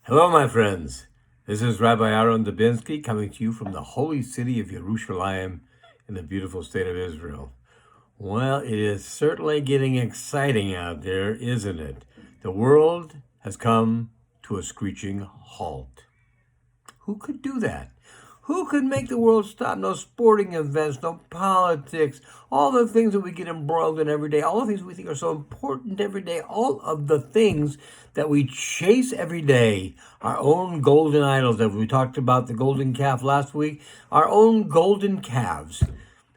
Hello, my friends. This is Rabbi Aharon Dobinsky coming to you from the holy city of Yerushalayim in the beautiful state of Israel. Well, it is certainly getting exciting out there, isn't it? The world has come to a screeching halt. Who could do that? Who could make the world stop? No sporting events, no politics, all the things that we get embroiled in every day, all the things we think are so important every day, all of the things that we chase every day, our own golden idols, as we talked about the golden calf last week, our own golden calves.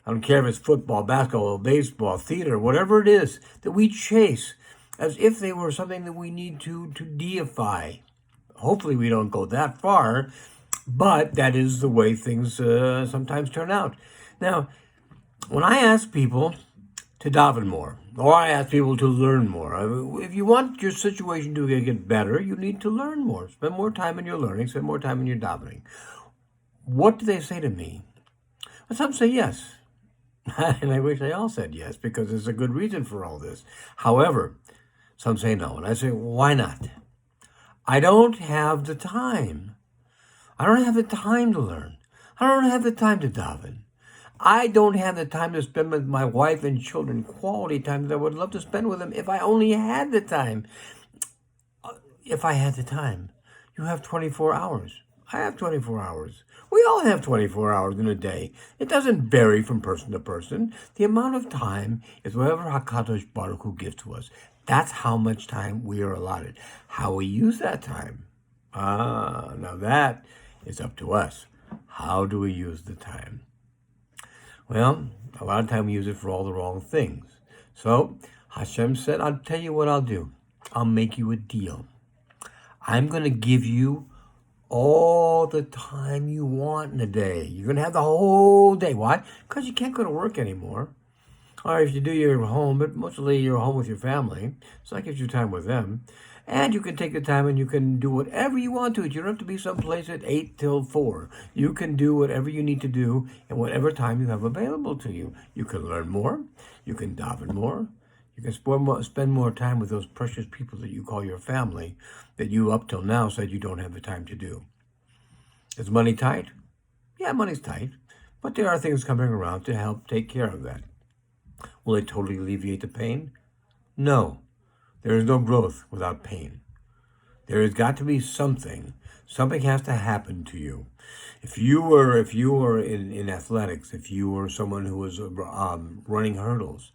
I don't care if it's football, basketball, baseball, theater, whatever it is that we chase as if they were something that we need to deify. Hopefully we don't go that far, but that is the way things sometimes turn out. Now, when I ask people to daven more, or I ask people to learn more, if you want your situation to get better, you need to learn more. Spend more time in your learning, spend more time in your davening. What do they say to me? Well, some say yes. And I wish they all said yes, because there's a good reason for all this. However, some say no. And I say, why not? I don't have the time. I don't have the time to learn. I don't have the time to daven. I don't have the time to spend with my wife and children, quality time that I would love to spend with them if I only had the time. If I had the time. You have 24 hours. I have 24 hours. We all have 24 hours in a day. It doesn't vary from person to person. The amount of time is whatever HaKadosh Baruch Hu gives to us. That's how much time we are allotted. How we use that time. Now that is up to us. How do we use the time? Well, a lot of time we use it for all the wrong things. So Hashem said, I'll tell you what I'll do. I'll make you a deal. I'm going to give you all the time you want in a day. You're going to have the whole day. Why? Because you can't go to work anymore. Or if you do, you're home, but mostly you're home with your family. So that gives you time with them. And you can take the time and you can do whatever you want to. You don't have to be someplace at 8 till 4. You can do whatever you need to do in whatever time you have available to you. You can learn more. You can daven more. You can spend more time with those precious people that you call your family that you up till now said you don't have the time to do. Is money tight? Yeah, money's tight. But there are things coming around to help take care of that. Will it totally alleviate the pain? No. There is no growth without pain. There has got to be something. Something has to happen to you. If you were in athletics, if you were someone who was running hurdles,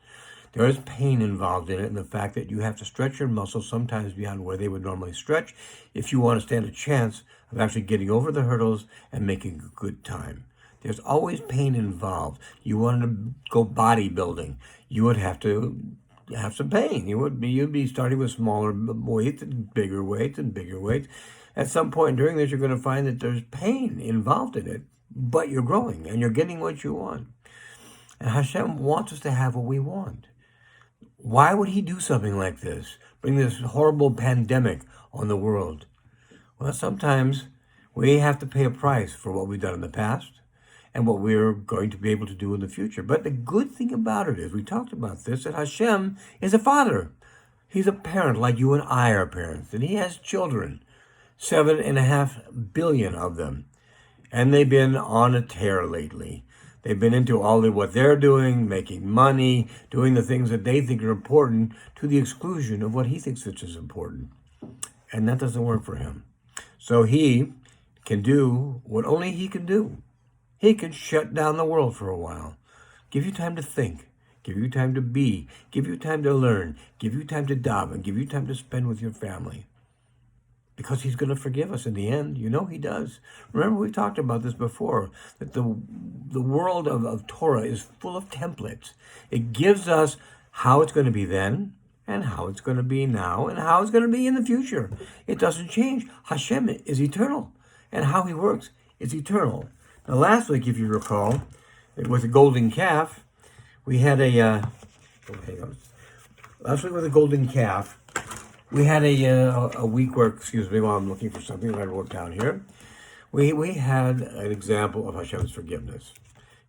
there is pain involved in it, and the fact that you have to stretch your muscles sometimes beyond where they would normally stretch if you want to stand a chance of actually getting over the hurdles and making a good time. There's always pain involved. You wanted to go bodybuilding, you would have to have some pain. You'd be starting with smaller weights and bigger weights and bigger weights. At some point during this, you're going to find that there's pain involved in it, but you're growing and you're getting what you want. And Hashem wants us to have what we want. Why would he do something like this? Bring this horrible pandemic on the world? Well, sometimes we have to pay a price for what we've done in the past and what we're going to be able to do in the future. But the good thing about it is, we talked about this, that Hashem is a father. He's a parent like you and I are parents. And he has children, 7.5 billion of them. And they've been on a tear lately. They've been into all of what they're doing, making money, doing the things that they think are important to the exclusion of what he thinks is important. And that doesn't work for him. So he can do what only he can do. He can shut down the world for a while. Give you time to think. Give you time to be. Give you time to learn. Give you time to daven. Give you time to spend with your family. Because he's going to forgive us in the end. You know he does. Remember, we talked about this before, that the world of Torah is full of templates. It gives us how it's going to be then, and how it's going to be now, and how it's going to be in the future. It doesn't change. Hashem is eternal, and how he works is eternal. Now, last week, if you recall, with the golden calf, we had last week with the golden calf, we had a week where, excuse me, while I'm looking for something that I wrote down here. We had an example of Hashem's forgiveness.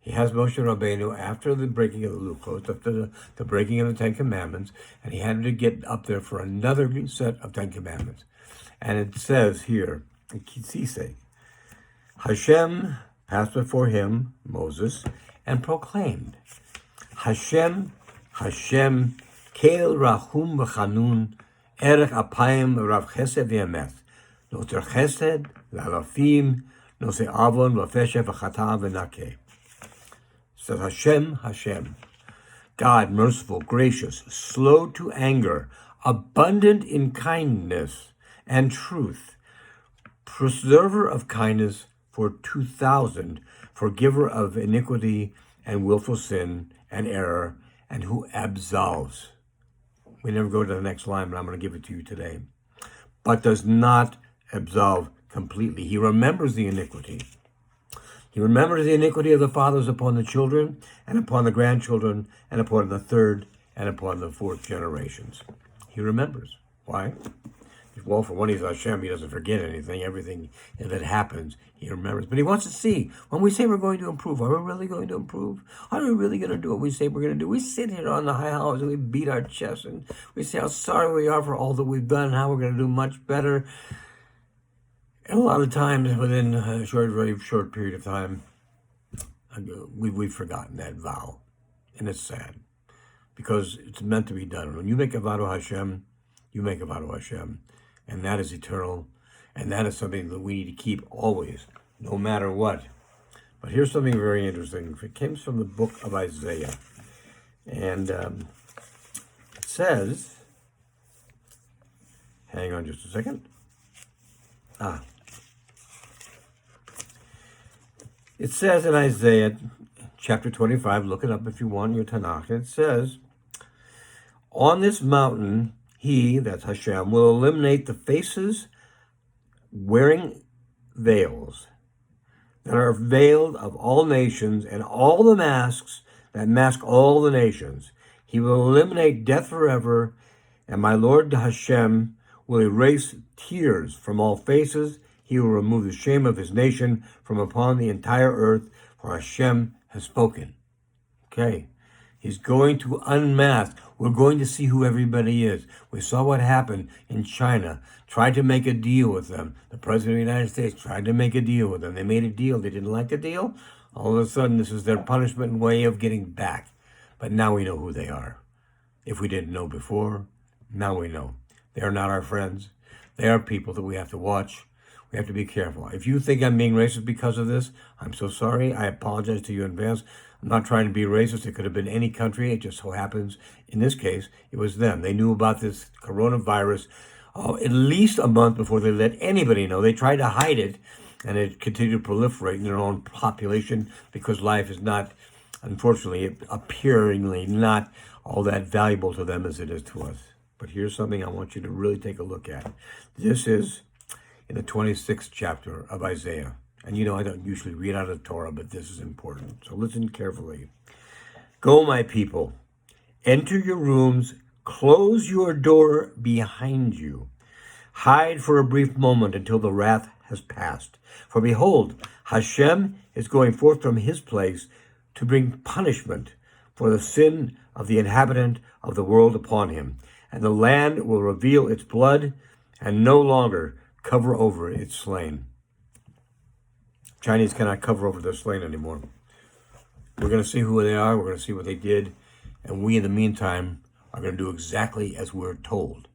He has Moshe Rabbeinu after the breaking of the Luchos, after the breaking of the Ten Commandments, and he had to get up there for another set of Ten Commandments. And it says here, in Kisise, Hashem passed before him, Moses, and proclaimed, Hashem, Hashem, Kel Rahum V'Chanun, Erech Apayim Rav Chesed V'Emet, Noter Chesed L'Alafim, Nose Avon V'Feshe V'Chata V'Nakeh. Says Hashem, Hashem, God, merciful, gracious, slow to anger, abundant in kindness and truth, preserver of kindness for 2,000, forgiver of iniquity and willful sin and error, and who absolves. We never go to the next line, but I'm going to give it to you today. But does not absolve completely. He remembers the iniquity. He remembers the iniquity of the fathers upon the children, and upon the grandchildren, and upon the third, and upon the fourth generations. He remembers. Why? Well, for one, he's Hashem. He doesn't forget anything. Everything that happens, he remembers. But he wants to see, when we say we're going to improve, are we really going to improve? Are we really going to do what we say we're going to do? We sit here on the high horse and we beat our chest and we say how sorry we are for all that we've done and how we're going to do much better. And a lot of times, within a very short period of time, we've forgotten that vow. And it's sad, because it's meant to be done. When you make a vow to Hashem, you make a vow to Hashem. And that is eternal. And that is something that we need to keep always, no matter what. But here's something very interesting. It comes from the book of Isaiah. And it says, hang on just a second. It says in Isaiah chapter 25, look it up if you want in your Tanakh, it says, on this mountain, he, that's Hashem, will eliminate the faces wearing veils that are veiled of all nations and all the masks that mask all the nations. He will eliminate death forever, and my Lord Hashem will erase tears from all faces. He will remove the shame of his nation from upon the entire earth, for Hashem has spoken. Okay. He's going to unmask. We're going to see who everybody is. We saw what happened in China. Tried to make a deal with them. The President of the United States tried to make a deal with them. They made a deal. They didn't like the deal. All of a sudden, this is their punishment and way of getting back. But now we know who they are. If we didn't know before, now we know. They are not our friends. They are people that we have to watch. We have to be careful. If you think I'm being racist because of this, I'm so sorry. I apologize to you in advance. I'm not trying to be racist. It could have been any country. It just so happens, in this case, it was them. They knew about this coronavirus at least a month before they let anybody know. They tried to hide it, and it continued to proliferate in their own population because life is not, unfortunately, appearingly not all that valuable to them as it is to us. But here's something I want you to really take a look at. This is in the 26th chapter of Isaiah. And you know, I don't usually read out of Torah, but this is important. So listen carefully. Go, my people, enter your rooms, close your door behind you. Hide for a brief moment until the wrath has passed. For behold, Hashem is going forth from his place to bring punishment for the sin of the inhabitant of the world upon him. And the land will reveal its blood and no longer cover over its slain. Chinese cannot cover over their slain anymore. We're going to see who they are. We're going to see what they did. And we, in the meantime, are going to do exactly as we're told.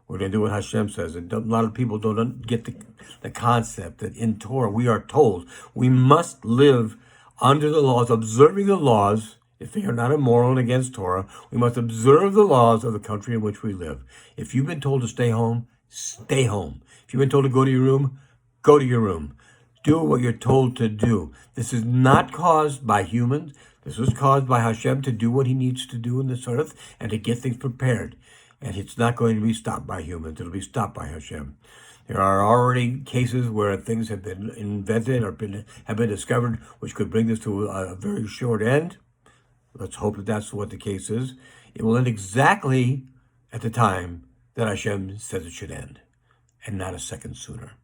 We're going to do what Hashem says. And a lot of people don't get the concept that in Torah we are told we must live under the laws, observing the laws. If they are not immoral and against Torah, we must observe the laws of the country in which we live. If you've been told to stay home, stay home. If you've been told to go to your room, go to your room. Do what you're told to do. This is not caused by humans. This was caused by Hashem to do what he needs to do in this earth and to get things prepared. And it's not going to be stopped by humans. It'll be stopped by Hashem. There are already cases where things have been invented or have been discovered which could bring this to a very short end. Let's hope that that's what the case is. It will end exactly at the time that Hashem says it should end, and not a second sooner.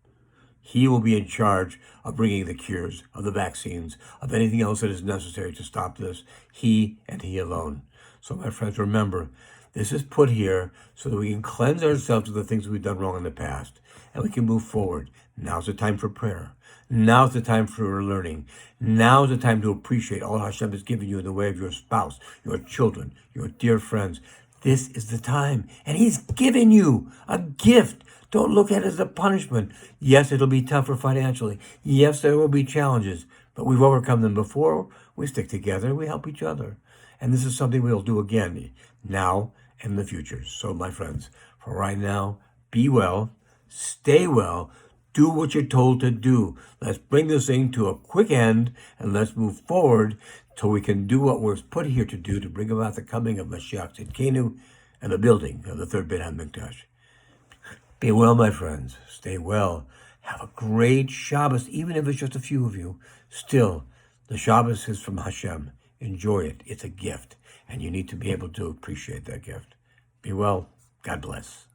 He will be in charge of bringing the cures, of the vaccines, of anything else that is necessary to stop this. He and He alone. So, my friends, remember, this is put here so that we can cleanse ourselves of the things we've done wrong in the past, and we can move forward. Now's the time for prayer. Now's the time for learning. Now's the time to appreciate all Hashem has given you in the way of your spouse, your children, your dear friends. This is the time, and He's given you a gift. Don't look at it as a punishment. Yes, it'll be tougher financially. Yes, there will be challenges, but we've overcome them before. We stick together, we help each other. And this is something we'll do again, now and in the future. So, my friends, for right now, be well, stay well, do what you're told to do. Let's bring this thing to a quick end, and let's move forward so we can do what we're put here to do to bring about the coming of Mashiach Tzidkenu and the building of the third Beit HaMikdash. Be well, my friends. Stay well. Have a great Shabbos, even if it's just a few of you. Still, the Shabbos is from Hashem. Enjoy it. It's a gift, and you need to be able to appreciate that gift. Be well. God bless.